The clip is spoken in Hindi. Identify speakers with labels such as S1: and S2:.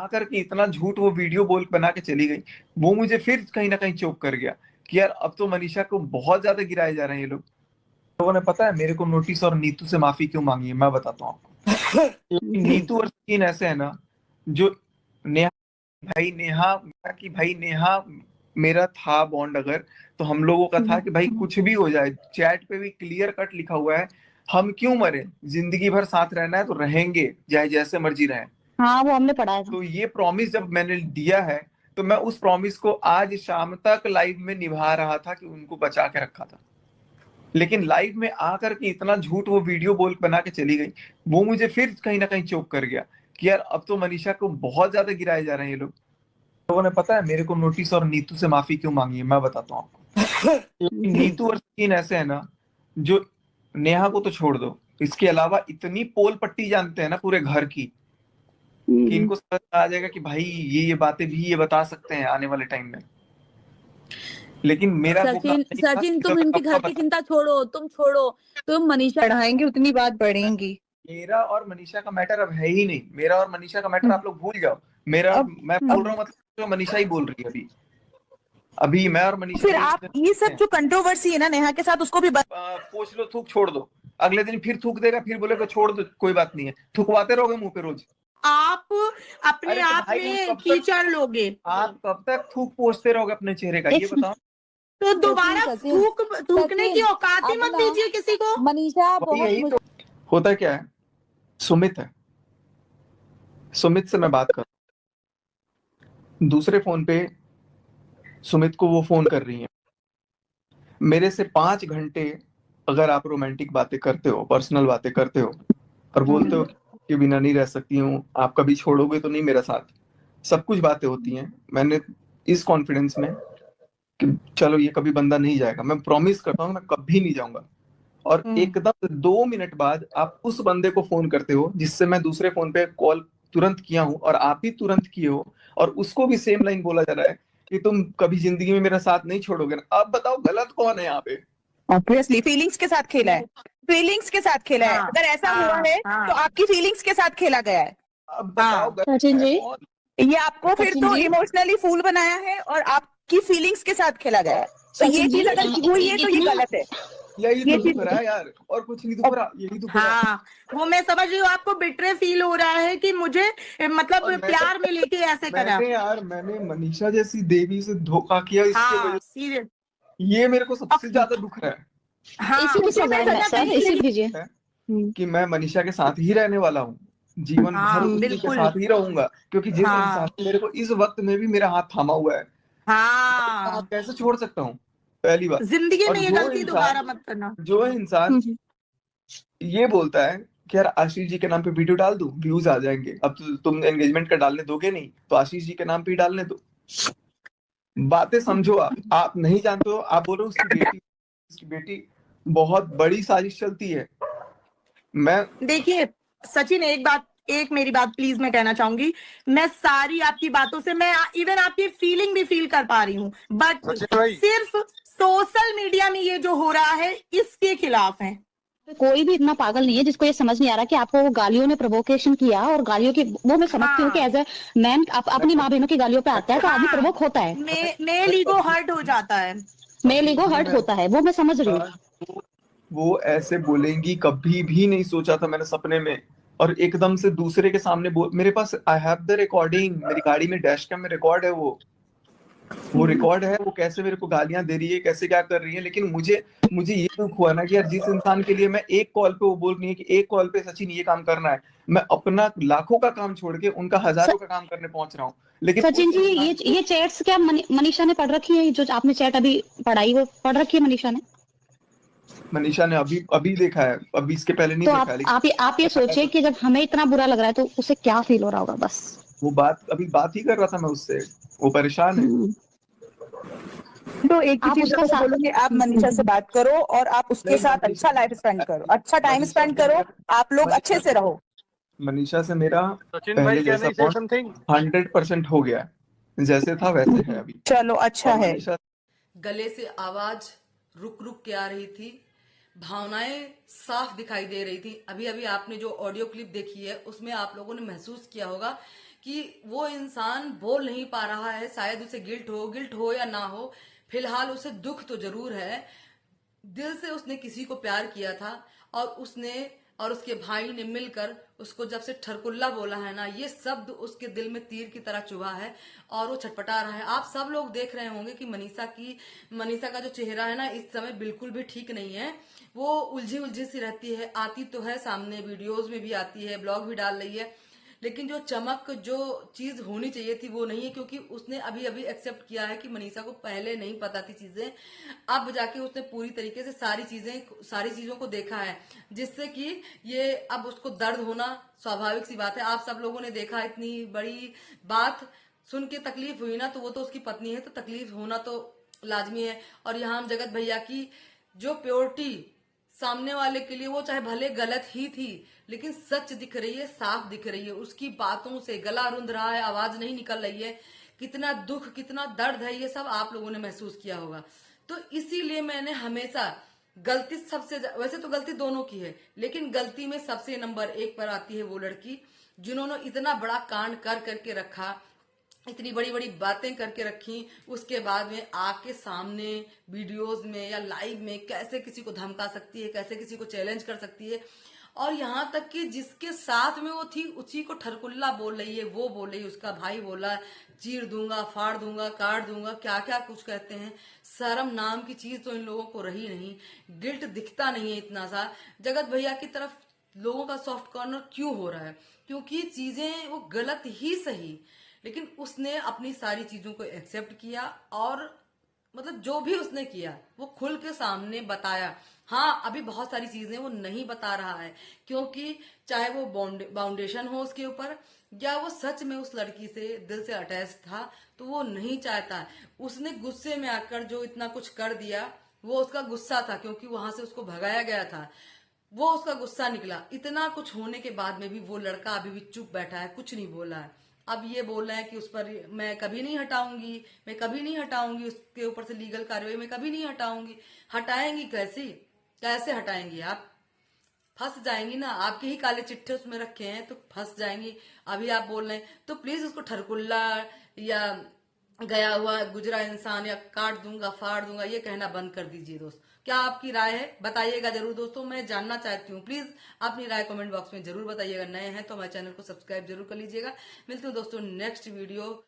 S1: आकर के इतना झूठ वो वीडियो बोल बना के चली गई, वो मुझे फिर कहीं ना कहीं चोक कर गया कि यार अब तो मनीषा को बहुत ज्यादा गिराए जा रहे हैं ये लोग। लोगों ने पता है मेरे को नोटिस और नीतू से माफी क्यों मांगी है, मैं बताता हूँ आपको। क्योंकि नीतू और सचिन ऐसे है ना, जो नेहा भाई नेहा मेरा था बॉन्ड अगर, तो हम लोगों का था कि भाई कुछ भी हो जाए, चैट पे भी क्लियर कट लिखा हुआ है, हम क्यों मरे, जिंदगी भर साथ रहना है तो रहेंगे, चाहे जैसे मर्जी रहे।
S2: हाँ वो हमने पढ़ा है।
S1: तो ये प्रॉमिस जब मैंने दिया है, तो मैं उस प्रॉमिस को आज शाम तक लाइव में निभा रहा था कि उनको बचा के रखा था। लेकिन लाइव में आकर के इतना झूठ वो वीडियो बोल बना के चली गई, वो मुझे फिर कहीं ना कहीं चोक कर गया कि यार अब तो मनीषा को बहुत ज्यादा गिराए जा रहे हैं ये लोग। लोगों ने पता है मेरे को नोटिस और नीतू से माफी क्यों मांगी है, मैं बताता हूँ आपको। क्योंकि नीतू और सचिन ऐसे है ना, जो नेहा को तो छोड़ दो, इसके अलावा इतनी पोल पट्टी जानते हैं ना पूरे घर की, कि इनको समझ आ जाएगा कि भाई ये बातें भी ये बता सकते हैं आने वाले टाइम में। लेकिन मेरा वो काम
S3: सचिन
S1: नहीं था
S3: सचिन
S1: कि
S3: तुम
S1: मैं
S3: इनकी
S1: सबका
S3: घर की
S1: बता।
S3: चिंता छोड़ो, तुम छोड़ो, तुम मनीषा
S4: बढ़ाएंगे उतनी बात बढ़ेंगी।
S1: मेरा और मनीषा का मैटर अब है ही नहीं, मेरा और मनीषा का मैटर आप लोग भूल जाओ। मेरा
S4: अब
S1: मैं बोल रहा हूँ मतलब जो मनीषा ही बोल रही है अभी। अभी मैं और मनीषा
S4: फिर आप ये सब जो कंट्रोवर्सी है ना नेहा के साथ, उसको भी
S1: पोछ लो, थूक छोड़ दो, अगले दिन फिर थूक देगा, फिर बोलेगा छोड़ दो कोई बात नहीं है, थुकवाते रहोगे मुंह पे रोज।
S5: आप अपने
S1: तो
S5: आप
S1: भाई
S5: में कीचड़ लोगे।
S1: आप कब तक थूक पोछते रहोगे अपने चेहरे का, ये बताओ।
S5: तो दोबारा
S3: सचिन,
S5: थूकने की औकात ही
S3: अब
S5: मत
S3: ना
S5: दीजिए किसी को।
S3: मनीषा
S1: वही
S3: बहुत
S1: यही तो होता क्या है, सुमित है, सुमित से मैं बात कर, दूसरे फोन पे सुमित को वो फोन कर रही है, मेरे से 5 घंटे अगर आप रोमांटिक बातें करते हो, पर्सनल बातें करते हो और बोलते हो कि बिना नहीं रह सकती हूँ, आप कभी छोड़ोगे तो नहीं मेरा साथ, सब कुछ बातें होती हैं, मैंने इस कॉन्फिडेंस में कि चलो ये कभी बंदा नहीं जाएगा, मैं प्रॉमिस करता हूँ मैं कभी नहीं जाऊंगा। और एकदम 2 मिनट बाद आप उस बंदे को फोन करते हो जिससे मैं दूसरे फोन पे कॉल तुरंत किया हूँ, और आप ही तुरंत किए हो, और उसको भी सेम लाइन बोला जा रहा है कि तुम कभी जिंदगी में मेरा साथ नहीं छोड़ोगे ना। अब बताओ गलत कौन है यहाँ पे?
S4: ऑब्वियसली फीलिंग्स के साथ खेला है, फीलिंग्स के साथ खेला है। अगर ऐसा हुआ है तो आपकी फीलिंग्स के साथ खेला गया है।
S1: अब बताओ गलत
S2: सचिन
S1: है
S2: जी,
S1: कौन?
S4: ये आपको फिर
S2: सचिन
S4: तो
S2: जी।
S4: इमोशनली फूल बनाया है और आपकी फीलिंग्स के साथ खेला गया है। तो ये
S2: सचिन जी,
S4: चीज अगर हुई है तो ये गलत है।
S1: यही
S4: ये
S1: तो
S4: चीज
S1: दुख रहा है यार, और कुछ नहीं दुख रहा, यही दुख रहा है।
S5: हाँ, वो मैं समझ रही हूँ, आपको बिट्रे फील हो रहा है कि मुझे मतलब
S1: और
S5: प्यार में लेके ऐसे करा।
S1: मैंने मनीषा जैसी देवी से धोखा किया, इसके वजह
S5: सीरियस।
S1: से ये मेरे को सबसे ज्यादा दुख रहा है।
S2: इसी की
S5: मुझे
S2: सजा है
S5: मैं
S2: सर, इसी दीजिए।
S1: है कि मैं मनीषा के साथ ही रहने वाला हूँ, जीवन भर उसी के
S5: बिल्कुल।
S1: साथ ही रहूंगा, क्योंकि जिस इंसान ने मेरे को इस वक्त में भी मेरा हाथ थामा हुआ है, हाथ कैसे छोड़ सकता हूँ, पहली बात।
S5: जिंदगी
S1: और
S5: में ये गलती दोबारा मत करना।
S1: जो इंसान ये बोलता है कि यार आशीष जी के नाम पे वीडियो डाल दूं, व्यूज आ जाएंगे, अब तो तुम एंगेजमेंट का डालने दोगे नहीं तो आशीष जी के नाम पे ही डालने दो। बातें समझो, आप नहीं जानते हो, आप बोलो उसकी बेटी बहुत बड़ी साजिश चलती है। मैं
S5: देखिए सचिन, एक मेरी बात प्लीज मैं कहना चाहूंगी, मैं सारी आपकी बातों से मैं इवन आपकी फीलिंग भी फील कर पा रही हूँ, बट सिर्फ सोशल मीडिया में ये जो हो रहा है इसके खिलाफ है।
S2: कोई भी इतना पागल नहीं है जिसको ये समझ नहीं आ रहा कि आपको वो गालियों ने प्रोवोकेशन किया, और गालियों की वो मैं समझती हूँ कि एज ए मैन आप अपनी माँ बहनों की गालियों पे आता है तो आदमी प्रवोक होता है,
S5: मेल ईगो हर्ट हो जाता है,
S2: मेल ईगो हर्ट होता है, वो मैं समझ रही हूँ।
S1: वो ऐसे बोलेंगी कभी भी नहीं सोचा था मैंने सपने में, और एकदम से दूसरे के सामने मेरे पास आई हैव द रिकॉर्डिंग, मेरी गाड़ी में डैश कैम में रिकॉर्ड है, वो रिकॉर्ड है, वो कैसे मेरे को गालियां दे रही है, कैसे क्या कर रही है। लेकिन मुझे ये दुख हुआ ना कि यार जिस इंसान के लिए मैं एक कॉल पे, वो बोल रही है कि एक कॉल पे सचिन ये काम करना है, मैं अपना लाखों का काम छोड़ के उनका हजारों का काम करने पहुंच रहा हूँ। लेकिन
S2: सचिन जी, ये चैट्स क्या मनीषा ने पढ़ रखी है? जो आपने चैट अभी पढ़ाई वो पढ़ रखी है मनीषा ने
S1: अभी देखा है, अभी इसके पहले नहीं
S2: तो
S1: देखा।
S2: आप ये सोचिए कि जब हमें इतना बुरा लग रहा है तो उसे क्या फील हो रहा होगा। बस
S1: वो बात ही कर रहा था मैं उससे, वो परेशान है।
S4: तो एक ही चीज आपको बोलूंगी, आप मनीषा से बात करो और आप उसके साथ अच्छा लाइफ स्पेंड करो, अच्छा टाइम स्पेंड करो, आप लोग अच्छे से रहो।
S1: मनीषा से मेरा पहले जैसा 100% हो गया, जैसे था वैसे है अभी।
S4: चलो अच्छा है।
S6: गले से आवाज रुक रुक के आ रही थी, भावनाएं साफ दिखाई दे रही थी। अभी अभी आपने जो ऑडियो क्लिप देखी है उसमें आप लोगों ने महसूस किया होगा कि वो इंसान बोल नहीं पा रहा है, शायद उसे गिल्ट हो या ना हो, फिलहाल उसे दुख तो जरूर है। दिल से उसने किसी को प्यार किया था और उसने और उसके भाई ने मिलकर उसको जब से ठरकुल्ला बोला है ना, ये शब्द उसके दिल में तीर की तरह चुभा है और वो छटपटा रहा है। आप सब लोग देख रहे होंगे कि मनीषा का जो चेहरा है ना, इस समय बिल्कुल भी ठीक नहीं है। वो उलझी सी रहती है, आती तो है सामने, वीडियोज में भी आती है, ब्लॉग भी डाल रही है, लेकिन जो चमक, जो चीज होनी चाहिए थी वो नहीं है, क्योंकि उसने अभी एक्सेप्ट किया है कि मनीषा को पहले नहीं पता थी चीजें। अब जाके उसने पूरी तरीके से सारी चीजों को देखा है, जिससे कि ये अब उसको दर्द होना स्वाभाविक सी बात है। आप सब लोगों ने देखा, इतनी बड़ी बात सुन के तकलीफ हुई ना, तो वो तो उसकी पत्नी है, तो तकलीफ होना तो लाजमी है। और यहाँ हम जगत भैया की जो प्योरिटी सामने वाले के लिए, वो चाहे भले गलत ही थी, लेकिन सच दिख रही है, साफ दिख रही है। उसकी बातों से गला रुंध रहा है, आवाज नहीं निकल रही है। कितना दुख, कितना दर्द है, ये सब आप लोगों ने महसूस किया होगा। तो इसीलिए मैंने हमेशा गलती वैसे तो गलती दोनों की है, लेकिन गलती में सबसे नंबर 1 पर आती है वो लड़की जिन्होंने इतना बड़ा कांड करके रखा, इतनी बड़ी बड़ी बातें करके रखी, उसके बाद में आके सामने वीडियोस में या लाइव में कैसे किसी को धमका सकती है, कैसे किसी को चैलेंज कर सकती है। और यहाँ तक कि जिसके साथ में वो थी उसी को ठरकुल्ला बोल रही है, वो बोल रही है, उसका भाई बोला चीर दूंगा, फाड़ दूंगा, काट दूंगा, क्या क्या कुछ कहते हैं। शर्म नाम की चीज तो इन लोगों को रही नहीं, गिल्ट दिखता नहीं है इतना सा। जगत भैया की तरफ लोगों का सॉफ्ट कॉर्नर क्यों हो रहा है? क्योंकि चीजें वो गलत ही सही, लेकिन उसने अपनी सारी चीजों को एक्सेप्ट किया और मतलब जो भी उसने किया वो खुल के सामने बताया। हाँ, अभी बहुत सारी चीजें वो नहीं बता रहा है, क्योंकि चाहे वो बाउंडेशन हो उसके ऊपर, या वो सच में उस लड़की से दिल से अटैच था, तो वो नहीं चाहता। उसने गुस्से में आकर जो इतना कुछ कर दिया, वो उसका गुस्सा था, क्योंकि वहां से उसको भगाया गया था, वो उसका गुस्सा निकला। इतना कुछ होने के बाद में भी वो लड़का अभी भी चुप बैठा है, कुछ नहीं बोला है। अब ये बोल रहे हैं कि उस पर मैं कभी नहीं हटाऊंगी, उसके ऊपर से लीगल कार्रवाई मैं कभी नहीं हटाऊंगी। हटाएंगी कैसे हटाएंगी? आप फंस जाएंगी ना, आपके ही काले चिट्ठे उसमें रखे हैं, तो फंस जाएंगी। अभी आप बोल रहे हैं तो प्लीज उसको ठरकुल्ला या गया हुआ गुजरा इंसान या काट दूंगा, फाड़ दूंगा, ये कहना बंद कर दीजिए दोस्त। क्या आपकी राय है? बताइएगा जरूर दोस्तों, मैं जानना चाहती हूँ। प्लीज अपनी राय कमेंट बॉक्स में जरूर बताइएगा। नए हैं तो हमारे चैनल को सब्सक्राइब जरूर कर लीजिएगा। मिलते हैं दोस्तों नेक्स्ट वीडियो।